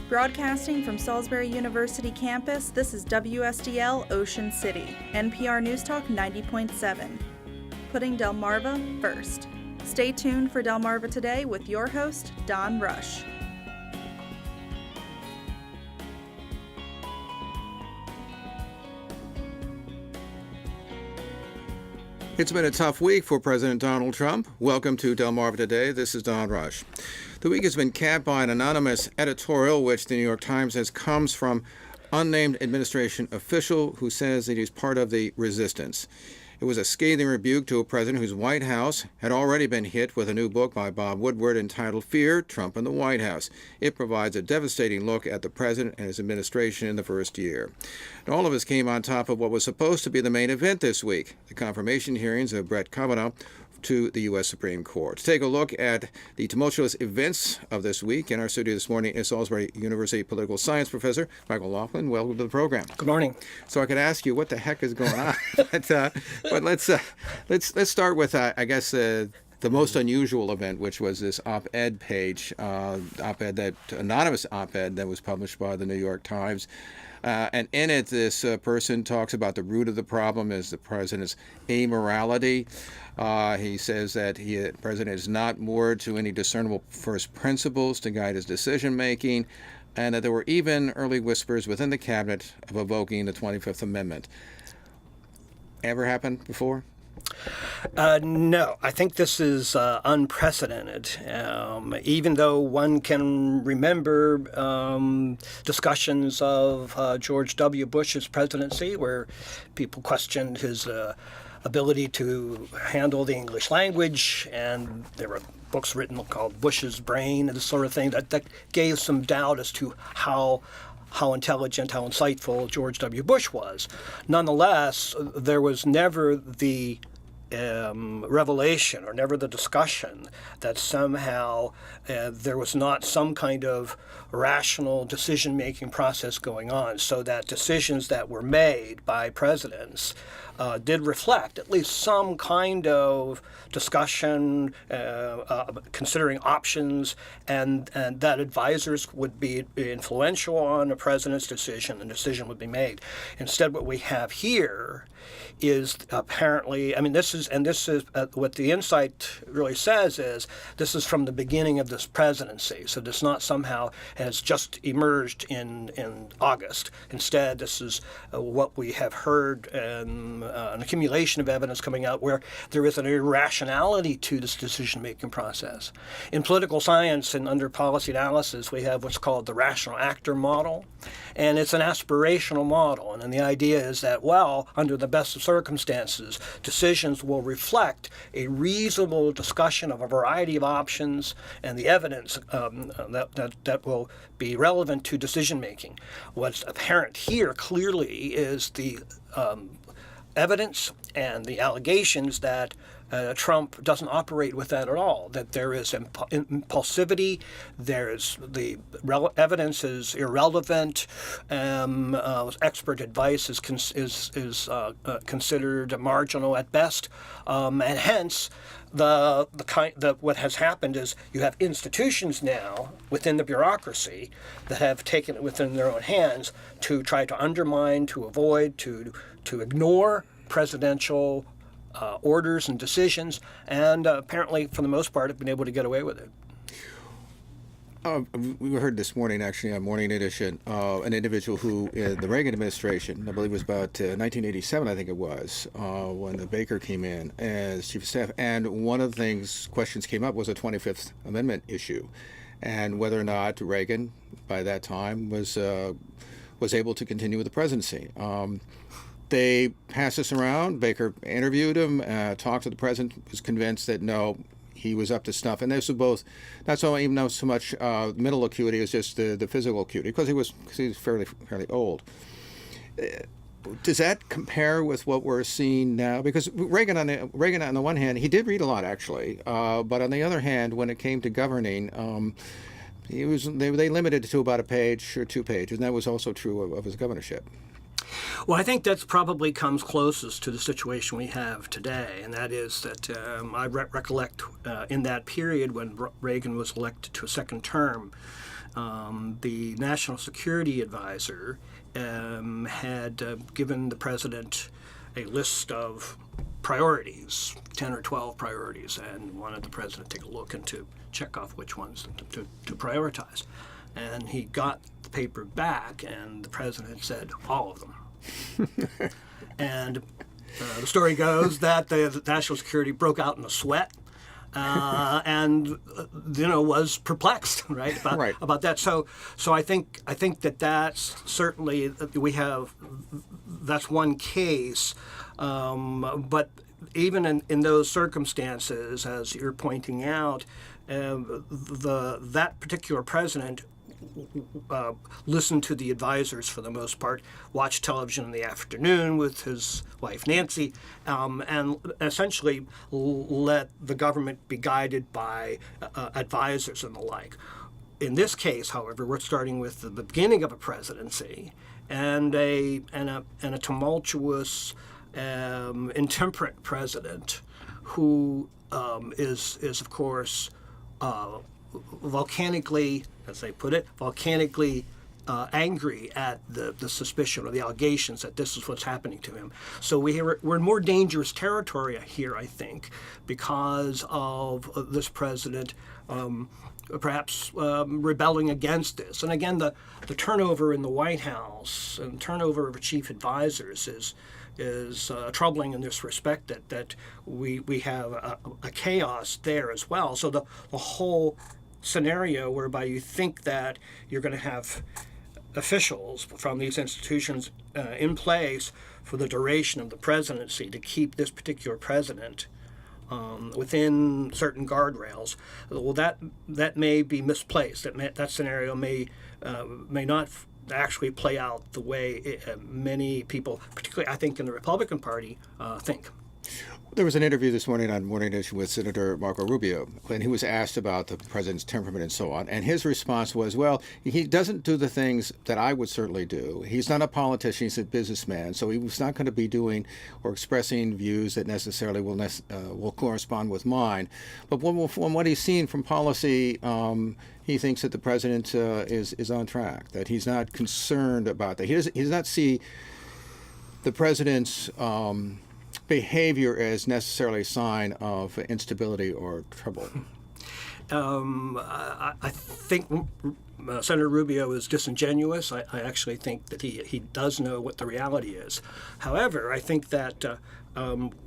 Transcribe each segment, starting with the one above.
Broadcasting from Salisbury University campus, this is WSDL Ocean City, NPR News Talk 90.7. Putting Delmarva first. Stay tuned for Delmarva Today with your host, Don Rush. It's been a tough week for President Donald Trump. Welcome to Delmarva Today. This is Don Rush. The week has been capped by an anonymous editorial, which the New York Times says comes from unnamed administration official who says that he's part of the resistance. It was a scathing rebuke to a president whose White House had already been hit with a new book by Bob Woodward entitled Fear, Trump and the White House. It provides a devastating look at the president and his administration in the first year. And all of this came on top of what was supposed to be the main event this week, the confirmation hearings of Brett Kavanaugh to the U.S. Supreme Court. To take a look at the tumultuous events of this week, in our studio this morning is Salisbury University political science professor Michael Laughlin. Welcome to the program. Good morning. So I could ask you what the heck is going on, but let's start with I guess the most unusual event, which was this op-ed page, anonymous op-ed that was published by the New York Times. And in it, this person talks about the root of the problem is the president's amorality. He says that the president is not moored to any discernible first principles to guide his decision-making, and that there were even early whispers within the cabinet of evoking the 25th Amendment. Ever happened before? No, I think this is unprecedented. Even though one can remember discussions of George W. Bush's presidency where people questioned his ability to handle the English language, and there were books written called Bush's Brain and this sort of thing that gave some doubt as to how intelligent, how insightful George W. Bush was. Nonetheless, there was never the revelation or never the discussion that somehow there was not some kind of rational decision-making process going on, so that decisions that were made by presidents did reflect at least some kind of discussion, considering options, and that advisors would be influential on a president's decision, and the decision would be made. Instead, what we have here is apparently, this is what the insight really says is this is from the beginning of this presidency. So this not somehow has just emerged in August. Instead, this is what we have heard, an accumulation of evidence coming out where there is an irrationality to this decision-making process. In political science and under policy analysis, we have what's called the rational actor model, and it's an aspirational model. And then the idea is that, well, under the best of circumstances, decisions will reflect a reasonable discussion of a variety of options and the evidence that will be relevant to decision making. What's apparent here clearly is the evidence and the allegations that Trump doesn't operate with that at all, that there is impulsivity, there's the evidence is irrelevant, expert advice is considered marginal at best, and hence what has happened is you have institutions now within the bureaucracy that have taken it within their own hands to try to undermine, to avoid, to ignore presidential orders and decisions, and apparently, for the most part, have been able to get away with it. We heard this morning, actually, on Morning Edition, an individual who, in the Reagan administration, I believe it was about 1987, I think it was, when the Baker came in as chief of staff, and one of the questions came up was a 25th Amendment issue, and whether or not Reagan, by that time, was able to continue with the presidency. They passed this around. Baker interviewed him, talked to the president, was convinced that no, he was up to snuff. And this was both, not so much mental acuity as just the physical acuity, because he was fairly old. Does that compare with what we're seeing now? Because Reagan on the one hand, he did read a lot actually, but on the other hand, when it came to governing, they limited it to about a page or 2 pages, and that was also true of his governorship. Well, I think that probably comes closest to the situation we have today, and that is that I recollect in that period when Reagan was elected to a second term, the National Security Advisor had given the president a list of priorities, 10 or 12 priorities, and wanted the president to take a look and to check off which ones to prioritize. And he got the paper back, and the president said, all of them. And the story goes that the national security broke out in a sweat and was perplexed, right, about that. So I think that's certainly that's one case, but even in those circumstances, as you're pointing out, that particular president listened to the advisors for the most part, watched television in the afternoon with his wife Nancy, and essentially let the government be guided by advisors and the like. In this case, however, we're starting with the beginning of a presidency and a tumultuous, intemperate president who is of course volcanically, as they put it, angry at the suspicion or the allegations that this is what's happening to him. So we're in more dangerous territory here, I think, because of this president perhaps rebelling against this. And again, the turnover in the White House and turnover of chief advisors is troubling in this respect, that we have a chaos there as well. So the whole scenario whereby you think that you're going to have officials from these institutions in place for the duration of the presidency to keep this particular president within certain guardrails, well, that may be misplaced. That scenario may not actually play out the way many people, particularly I think in the Republican Party, think. There was an interview this morning on Morning Edition with Senator Marco Rubio, and he was asked about the president's temperament and so on. And his response was, well, he doesn't do the things that I would certainly do. He's not a politician, he's a businessman, so he was not going to be doing or expressing views that necessarily will correspond with mine. But from what he's seen from policy, he thinks that the president is on track, that he's not concerned about that. He does not see the president's behavior as necessarily a sign of instability or trouble. I think Senator Rubio is disingenuous. I actually think that he does know what the reality is. However, I think that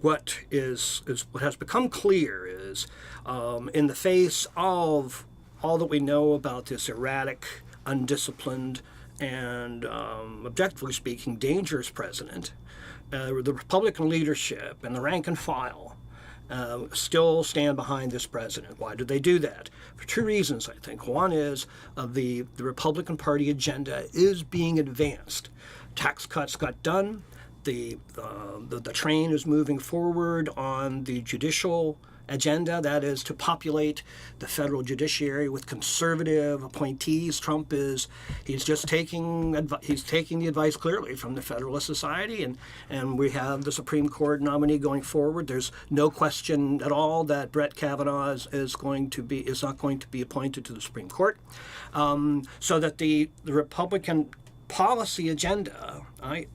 what has become clear is in the face of all that we know about this erratic, undisciplined, and objectively speaking, dangerous president, the Republican leadership and the rank and file still stand behind this president. Why do they do that? For two reasons, I think. One is the Republican Party agenda is being advanced. Tax cuts got done. The train is moving forward on the judicial agenda, that is to populate the federal judiciary with conservative appointees. He's taking the advice clearly from the Federalist Society, and we have the Supreme Court nominee going forward. There's no question at all that Brett Kavanaugh is not going to be appointed to the Supreme Court. So that the Republican policy agenda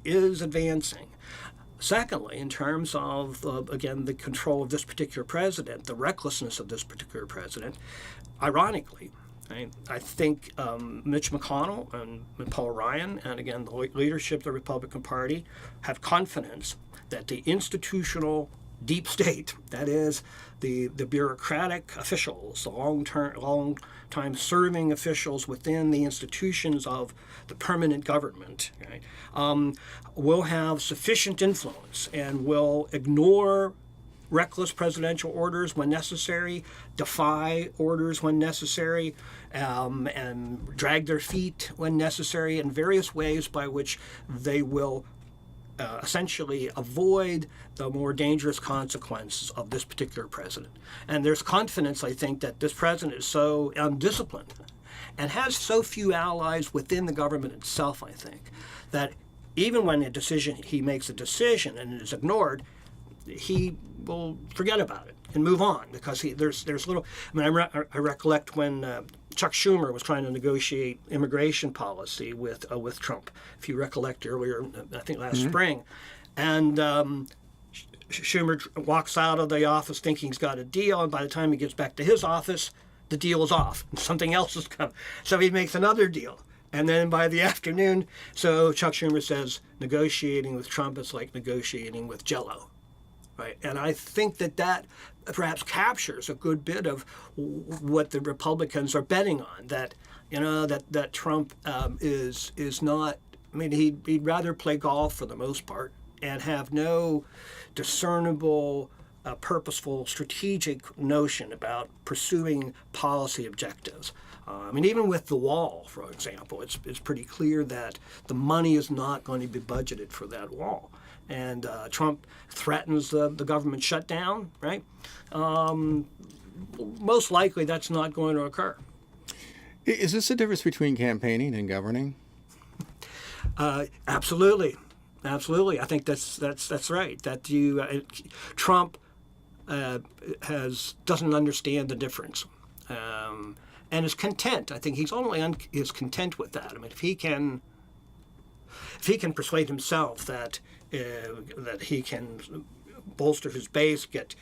is advancing. Secondly, in terms of, again, the control of this particular president, the recklessness of this particular president, ironically, I think Mitch McConnell and Paul Ryan and, again, the leadership of the Republican Party have confidence that the institutional deep state, that is, the bureaucratic officials, the long-time serving officials within the institutions of the permanent government, right, will have sufficient influence and will ignore reckless presidential orders when necessary, defy orders when necessary, and drag their feet when necessary, in various ways by which they will essentially avoid the more dangerous consequences of this particular president. And there's confidence, I think, that this president is so undisciplined and has so few allies within the government itself, I think, that even when he makes a decision and it is ignored, he will forget about it and move on, because there's little. I mean, I recollect when Chuck Schumer was trying to negotiate immigration policy with Trump, if you recollect earlier, I think last spring, and Schumer walks out of the office thinking he's got a deal, and by the time he gets back to his office, the deal is off. Something else has come. So he makes another deal. And then by the afternoon, so Chuck Schumer says, negotiating with Trump is like negotiating with Jell-O. Right? And I think that perhaps captures a good bit of what the Republicans are betting on, that, that Trump is not, I mean, he'd rather play golf for the most part and have no discernible, purposeful, strategic notion about pursuing policy objectives. I mean, even with the wall, for example, it's pretty clear that the money is not going to be budgeted for that wall. And Trump threatens the government shutdown, right? Most likely that's not going to occur. Is this the difference between campaigning and governing? Absolutely. Absolutely. I think that's right. That Trump doesn't understand the difference. And is content. I think he's is content with that. I mean, if he can persuade himself that he can bolster his base, get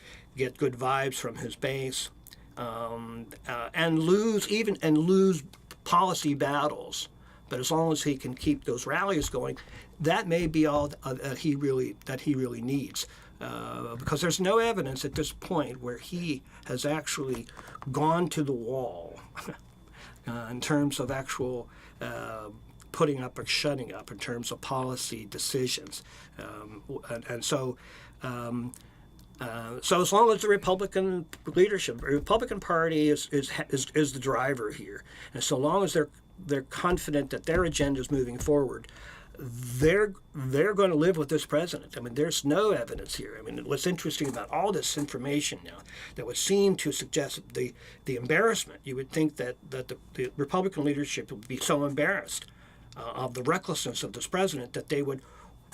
good vibes from his base, and lose policy battles, but as long as he can keep those rallies going, that may be all that he really needs. Because there's no evidence at this point where he has actually gone to the wall in terms of actual putting up or shutting up, in terms of policy decisions. So as long as the Republican leadership, the Republican Party is the driver here, and so long as they're confident that their agenda is moving forward, they're going to live with this president. I mean, there's no evidence here. I mean, what's interesting about all this information now that would seem to suggest the embarrassment, you would think that the Republican leadership would be so embarrassed of the recklessness of this president that they would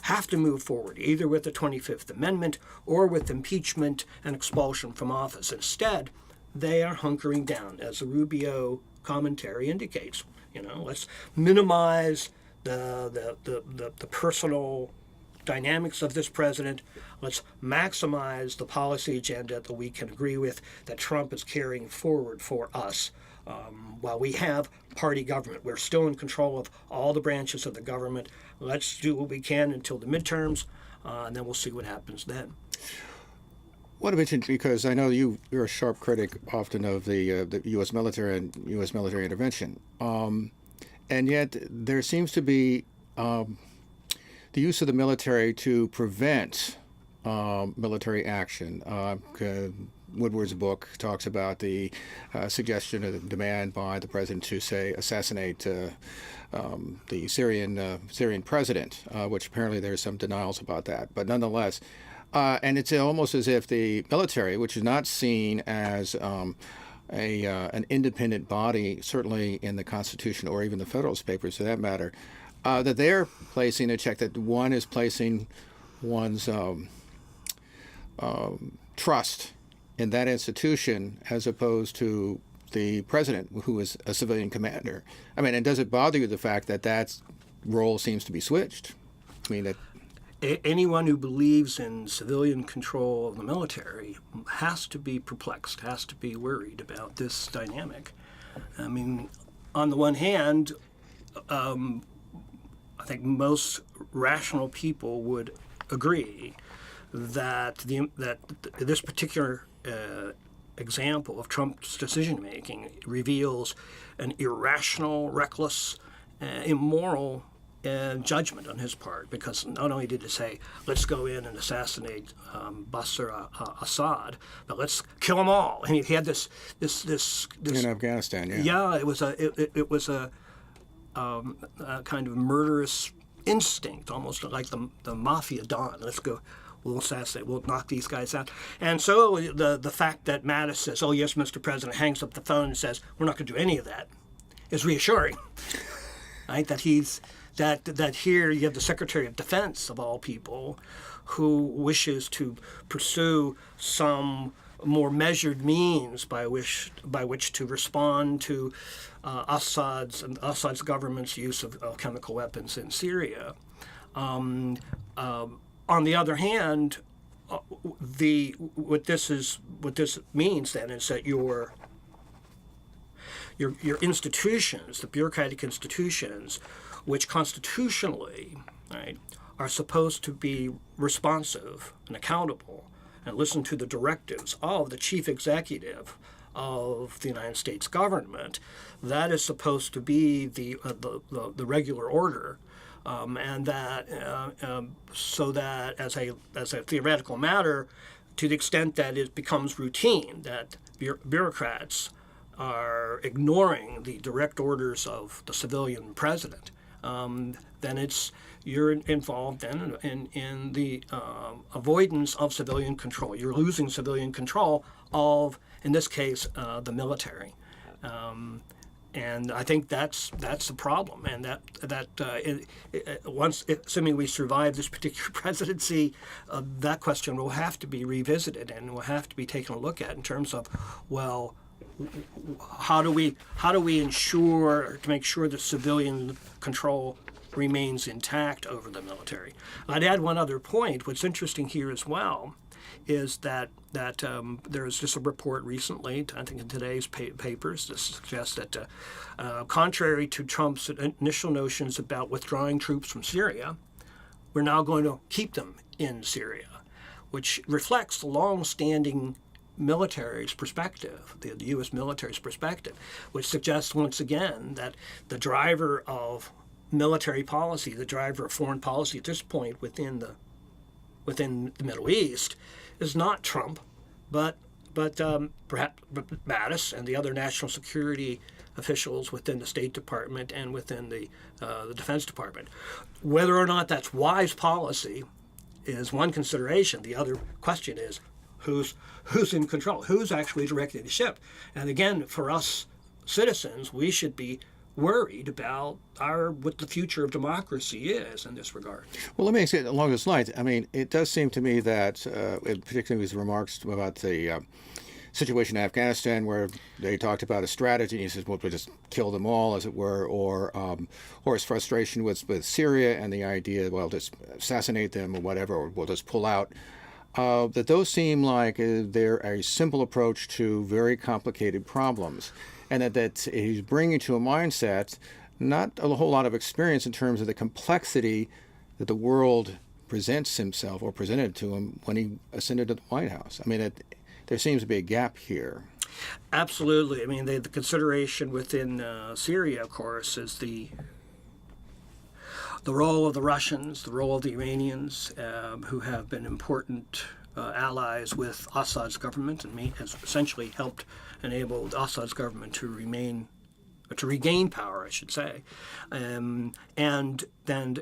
have to move forward either with the 25th Amendment or with impeachment and expulsion from office. Instead, they are hunkering down, as the Rubio commentary indicates. Let's minimize the personal dynamics of this president. Let's maximize the policy agenda that we can agree with, that Trump is carrying forward for us. While we have party government, we're still in control of all the branches of the government. Let's do what we can until the midterms, and then we'll see what happens then. What I mentioned, because I know you're a sharp critic often of the U.S. military and U.S. military intervention. And yet there seems to be the use of the military to prevent military action. Woodward's book talks about the suggestion of the demand by the president to, say, assassinate the Syrian president, which apparently there's some denials about that. But nonetheless, and it's almost as if the military, which is not seen as an independent body, certainly in the Constitution or even the Federalist Papers for that matter, that they're placing a check, that one is placing one's trust in that institution as opposed to the president, who is a civilian commander. I mean, and does it bother you the fact that that role seems to be switched? I mean, that anyone who believes in civilian control of the military has to be perplexed, has to be worried about this dynamic. I mean, on the one hand, I think most rational people would agree that this particular example of Trump's decision-making reveals an irrational, reckless, immoral judgment on his part, because not only did he say, let's go in and assassinate Bashar Assad, but let's kill them all. And he had this in Afghanistan, yeah. Yeah, it was a kind of murderous instinct, almost like the mafia don. Let's go. We'll assassinate. We'll knock these guys out. And so the fact that Mattis says, "Oh yes, Mr. President," hangs up the phone and says, "We're not going to do any of that," is reassuring. Right? That he's that here you have the Secretary of Defense, of all people, who wishes to pursue some more measured means by which to respond to Assad's government's use of chemical weapons in Syria. On the other hand, what this means then is that your institutions, the bureaucratic institutions, which constitutionally, right, are supposed to be responsive and accountable and listen to the directives of the chief executive of the United States government, that is supposed to be the regular order, and that so that as a theoretical matter, to the extent that it becomes routine that bureaucrats are ignoring the direct orders of the civilian president, then you're involved then in the avoidance of civilian control. You're losing civilian control of, in this case, the military. And I think that's the problem. And once, assuming we survive this particular presidency, that question will have to be revisited and will have to be taken a look at in terms of, well, how do we ensure to make sure that civilian control remains intact over the military? I'd add one other point. What's interesting here as well is that there was just a report recently, I think in today's papers, that suggests that contrary to Trump's initial notions about withdrawing troops from Syria, we're now going to keep them in Syria, which reflects the long-standing military's perspective, the U.S. military's perspective, which suggests once again that the driver of military policy, the driver of foreign policy at this point within the Middle East, is not Trump, but perhaps Mattis and the other national security officials within the State Department and within the Defense Department. Whether or not that's wise policy is one consideration. The other question is who's in control, who's actually directing the ship. And again, for us citizens, we should be worried about what the future of democracy is in this regard. Well, let me say along those lines. I mean, it does seem to me that, particularly his remarks about the situation in Afghanistan, where they talked about a strategy, he says, well, we'll just kill them all, as it were, or his frustration with Syria and the idea, well, just assassinate them or whatever, or we'll just pull out. That those seem like they're a simple approach to very complicated problems, and that he's bringing to a mindset not a whole lot of experience in terms of the complexity that the world presents himself or presented to him when he ascended to the White House. I mean, there seems to be a gap here. Absolutely. I mean, the consideration within Syria, of course, is the role of the Russians, the role of the Iranians, who have been important allies with Assad's government and has essentially helped enable Assad's government to regain power, I should say, and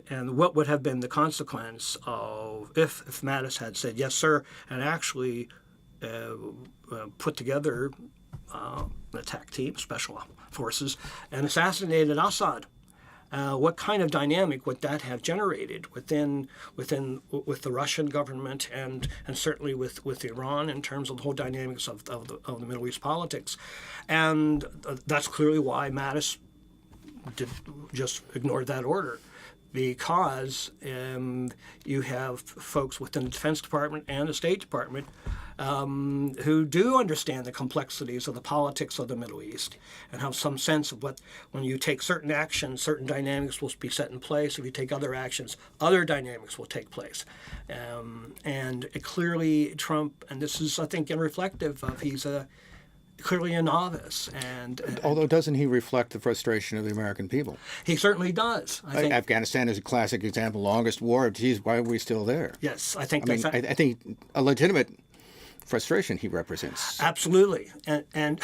what would have been the consequence of if Mattis had said yes, sir, and actually put together an attack team, special forces, and assassinated Assad. What kind of dynamic would that have generated with the Russian government and certainly with Iran in terms of the whole dynamics of the Middle East politics? And that's clearly why Mattis just ignored that order, because you have folks within the Defense Department and the State Department who do understand the complexities of the politics of the Middle East and have some sense of when you take certain actions, certain dynamics will be set in place. If you take other actions, other dynamics will take place. And clearly Trump, and this is, I think, reflective of he's clearly a novice. And although doesn't he reflect the frustration of the American people? He certainly does. I think Afghanistan is a classic example. Longest war. Geez, why are we still there? Yes, I think I think a legitimate frustration he represents. Absolutely, and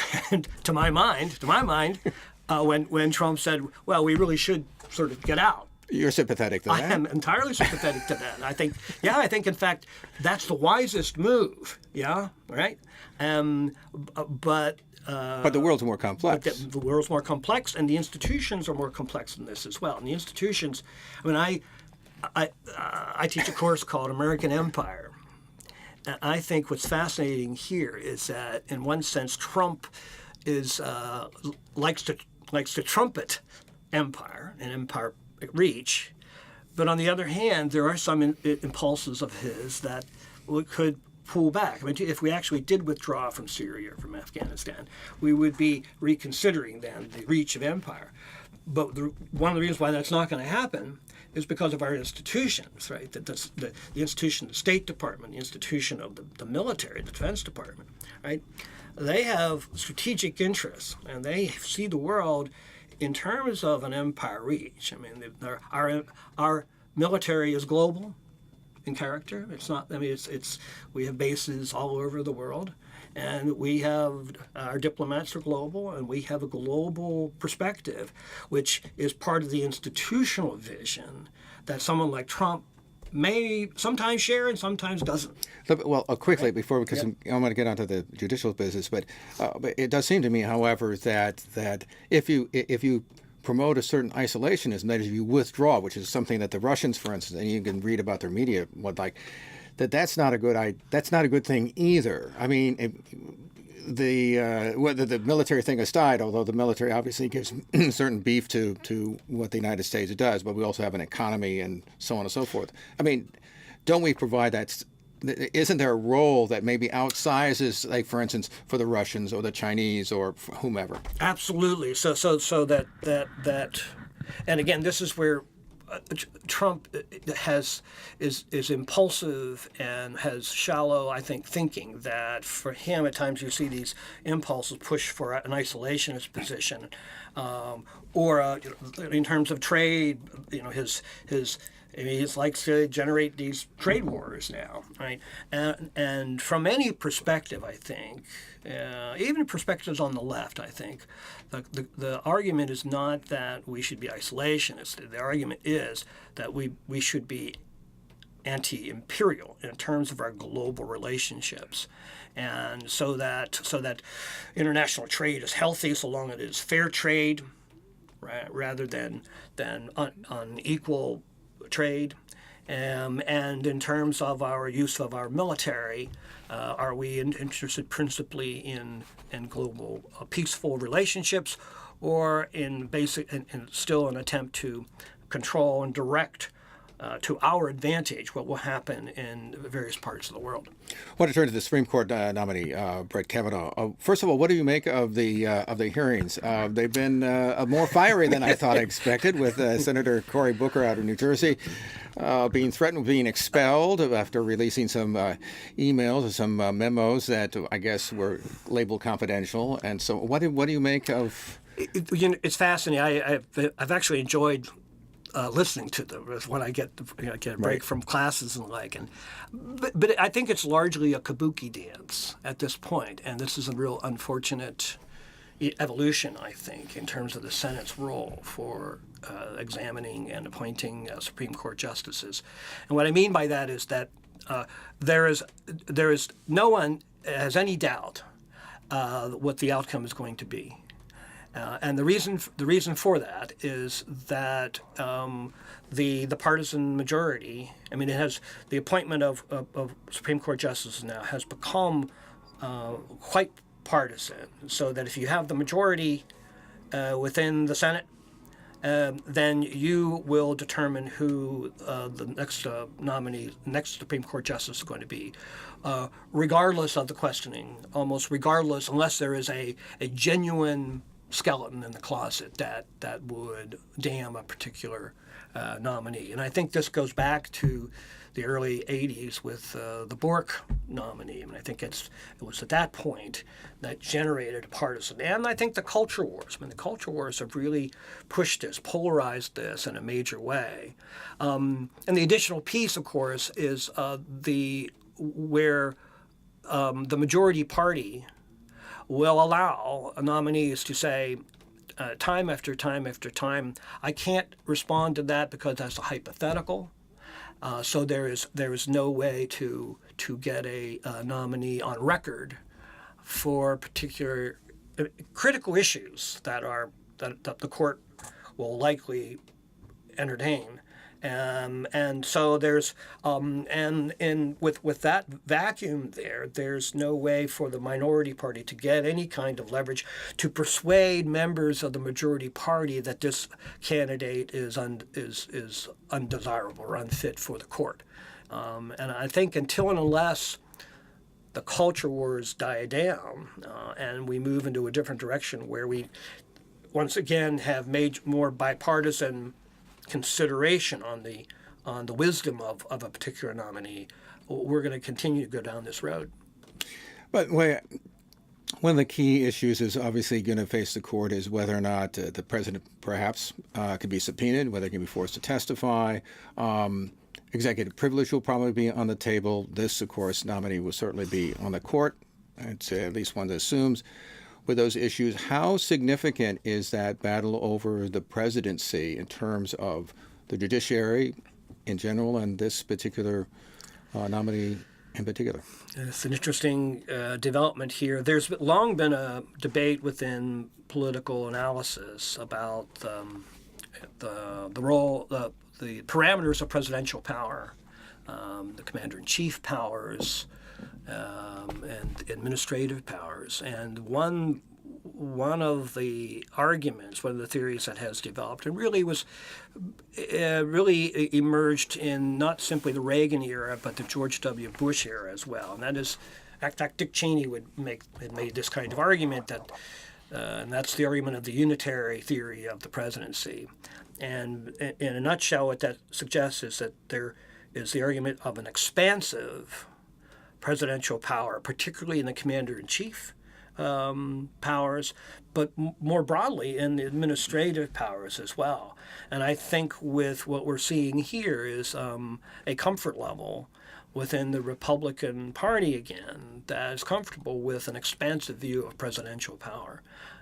to my mind, when Trump said, "Well, we really should sort of get out," you're sympathetic to that. I am entirely sympathetic to that. I think in fact that's the wisest move. Yeah, right. But But the world's more complex. But the world's more complex, and the institutions are more complex than this as well. And the institutions, I mean, I teach a course called American Empire. And I think what's fascinating here is that, in one sense, Trump is likes to trumpet empire and empire reach, but on the other hand, there are some impulses of his that could pull back. I mean, if we actually did withdraw from Syria or from Afghanistan, we would be reconsidering then the reach of empire. But one of the reasons why that's not going to happen is because of our institutions, right? The institution of the State Department, the institution of the military, the Defense Department, right? They have strategic interests, and they see the world in terms of an empire reach. I mean, our military is global in character. It's not. I mean, it's we have bases all over the world, and we have our diplomats are global, and we have a global perspective, which is part of the institutional vision that someone like Trump may sometimes share and sometimes doesn't. Well, quickly before, because I'm going to get onto the judicial business, but it does seem to me, however, that if you promote a certain isolationism, that is, if you withdraw, which is something that the Russians, for instance, and you can read about their media, that's not a good thing either. I mean, whether the military thing aside, although the military obviously gives certain beef to what the United States does, but we also have an economy and so on and so forth. I mean, don't we provide that? Isn't there a role that maybe outsizes, like, for instance, for the Russians or the Chinese or whomever? Absolutely. So that, and again, this is where Trump is impulsive and has shallow, I think, thinking that for him at times you see these impulses push for an isolationist position, or in terms of trade, he likes to generate these trade wars now, right? And from any perspective, I think, even perspectives on the left, I think, the argument is not that we should be isolationists. The argument is that we should be anti-imperial in terms of our global relationships, and so that international trade is healthy so long as it is fair trade, right, rather than unequal trade. And in terms of our use of our military, are we interested principally in global peaceful relationships, or in basic and still an attempt to control and direct to our advantage what will happen in various parts of the world? I want to turn to the Supreme Court nominee, Brett Kavanaugh. First of all, what do you make of the hearings? They've been more fiery than I thought I expected, with Senator Cory Booker out of New Jersey being threatened with being expelled after releasing some emails or some memos that I guess were labeled confidential. And so, what do you make of? It's fascinating. I've actually enjoyed listening to them when I get a break from classes and the like. But I think it's largely a kabuki dance at this point, and this is a real unfortunate evolution, I think, in terms of the Senate's role for examining and appointing Supreme Court justices. And what I mean by that is that there is no one has any doubt what the outcome is going to be. And the reason for that is that the partisan majority, I mean, it has the appointment of Supreme Court justices now has become quite partisan, so that if you have the majority within the Senate, then you will determine who the next nominee, next Supreme Court justice is going to be, regardless of the questioning, almost regardless, unless there is a genuine skeleton in the closet that would damn a particular nominee. And I think this goes back to the early 80s with the Bork nominee. I mean, I think it was at that point that generated a partisan. And I think the culture wars. I mean, the culture wars have really pushed this, polarized this in a major way. And the additional piece, of course, is where the majority party will allow nominees to say time after time after time, I can't respond to that because that's a hypothetical. So there is no way to get a nominee on record for a particular critical issues that the court will likely entertain. And so there's with that vacuum there's no way for the minority party to get any kind of leverage to persuade members of the majority party that this candidate is undesirable or unfit for the court. And I think until and unless the culture wars die down and we move into a different direction where we once again have made more bipartisan consideration on the wisdom of a particular nominee, we're going to continue to go down this road. But one of the key issues is obviously going to face the court is whether or not the president perhaps could be subpoenaed, whether he can be forced to testify. Executive privilege will probably be on the table. This, of course, nominee will certainly be on the court. It's at least one that assumes. With those issues, how significant is that battle over the presidency in terms of the judiciary in general and this particular nominee in particular? It's an interesting development here. There's long been a debate within political analysis about the role, the parameters of presidential power, the commander-in-chief powers, and administrative powers. And one of the arguments, one of the theories that has developed, and really emerged in not simply the Reagan era, but the George W. Bush era as well. And that is, in fact, Dick Cheney had made this kind of argument that, and that's the argument of the unitary theory of the presidency. And in a nutshell, what that suggests is that there is the argument of an expansive presidential power, particularly in the commander-in-chief powers, but more broadly in the administrative powers as well. And I think with what we're seeing here is a comfort level within the Republican Party again that is comfortable with an expansive view of presidential power,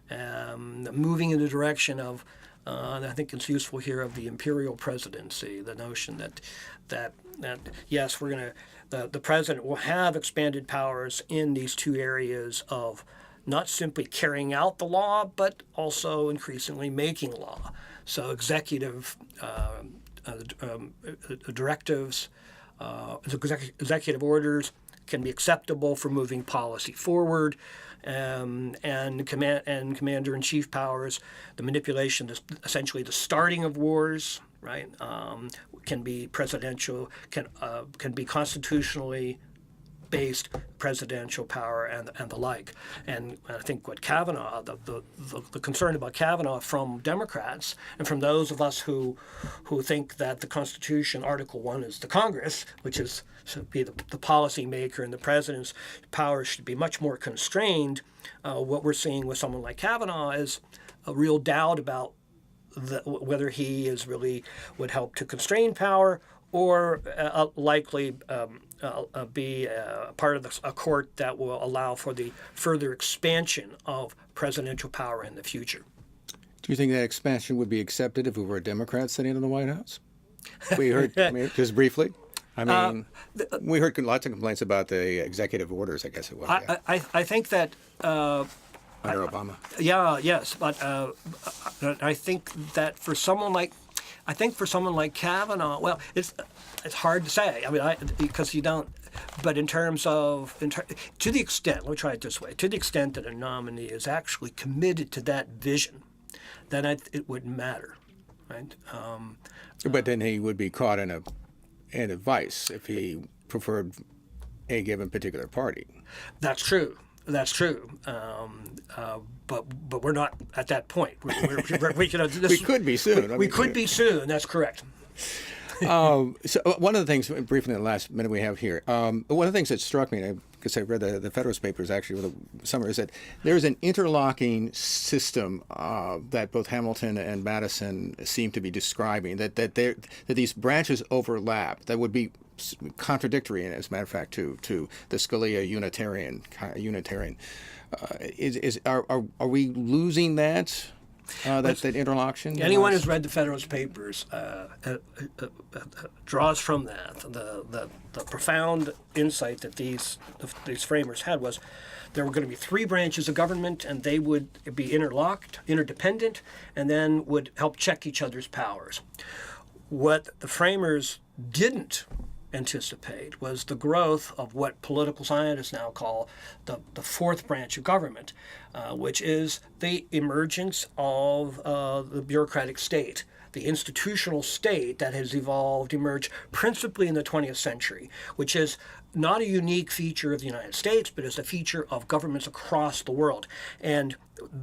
moving in the direction of, I think it's useful here, of the imperial presidency, the notion that yes, we're going to, the president will have expanded powers in these two areas of not simply carrying out the law, but also increasingly making law. So executive directives, executive orders can be acceptable for moving policy forward, and commander-in-chief powers, the manipulation, essentially the starting of wars, right, can be presidential, can be constitutionally based presidential power and the like. And I think what Kavanaugh, the concern about Kavanaugh from Democrats and from those of us who think that the Constitution, Article 1 is the Congress, which is should be the policy maker, and the president's powers should be much more constrained. What we're seeing with someone like Kavanaugh is a real doubt about whether he is really would help to constrain power or likely be part of a court that will allow for the further expansion of presidential power in the future. Do you think that expansion would be accepted if it were a Democrat sitting in the White House? We heard, just briefly, we heard lots of complaints about the executive orders, I guess it was. I think that under Obama. Yes, but I think that for someone like Kavanaugh, well, it's hard to say. I mean, because you don't. But in terms of, to the extent, let me try it this way: to the extent that a nominee is actually committed to that vision, then it wouldn't matter, right? But then he would be caught in a vice if he preferred a given particular party. That's true. But we're not at that point. We could be soon. We could be soon. That's correct. So one of the things, briefly in the last minute we have here, one of the things that struck me, because I read the Federalist Papers actually with the summer, is that there's an interlocking system that both Hamilton and Madison seem to be describing, that these branches overlap, that would be contradictory, as a matter of fact, to the Scalia Unitarian. Are we losing that? That interlocution? Anyone who's read the Federalist Papers draws from that. The profound insight that these framers had was there were going to be three branches of government, and they would be interlocked, interdependent, and then would help check each other's powers. What the framers didn't anticipate was the growth of what political scientists now call the fourth branch of government, which is the emergence of the bureaucratic state, the institutional state that has emerged principally in the 20th century, which is not a unique feature of the United States, but is a feature of governments across the world. And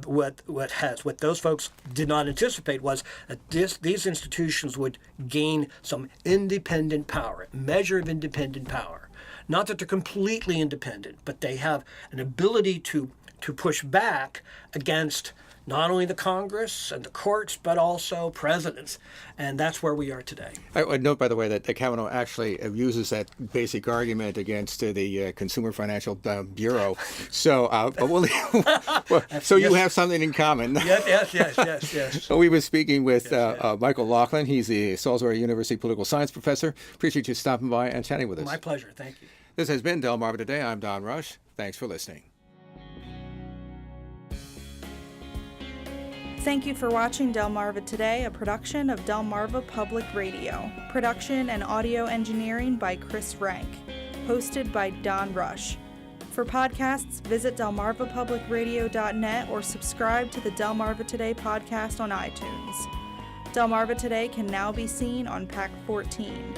what those folks did not anticipate was that these institutions would gain some independent power, a measure of independent power. Not that they're completely independent, but they have an ability to push back against not only the Congress and the courts, but also presidents. And that's where we are today. I would note, by the way, that Kavanaugh actually uses that basic argument against the Consumer Financial Bureau. So, so you have something in common. Yes. So we were speaking with Michael Laughlin. He's the Salisbury University political science professor. Appreciate you stopping by and chatting with us. My pleasure. Thank you. This has been Delmarva Today. I'm Don Rush. Thanks for listening. Thank you for watching Delmarva Today, a production of Delmarva Public Radio. Production and audio engineering by Chris Rank. Hosted by Don Rush. For podcasts, visit delmarvapublicradio.net or subscribe to the Delmarva Today podcast on iTunes. Delmarva Today can now be seen on Pack 14.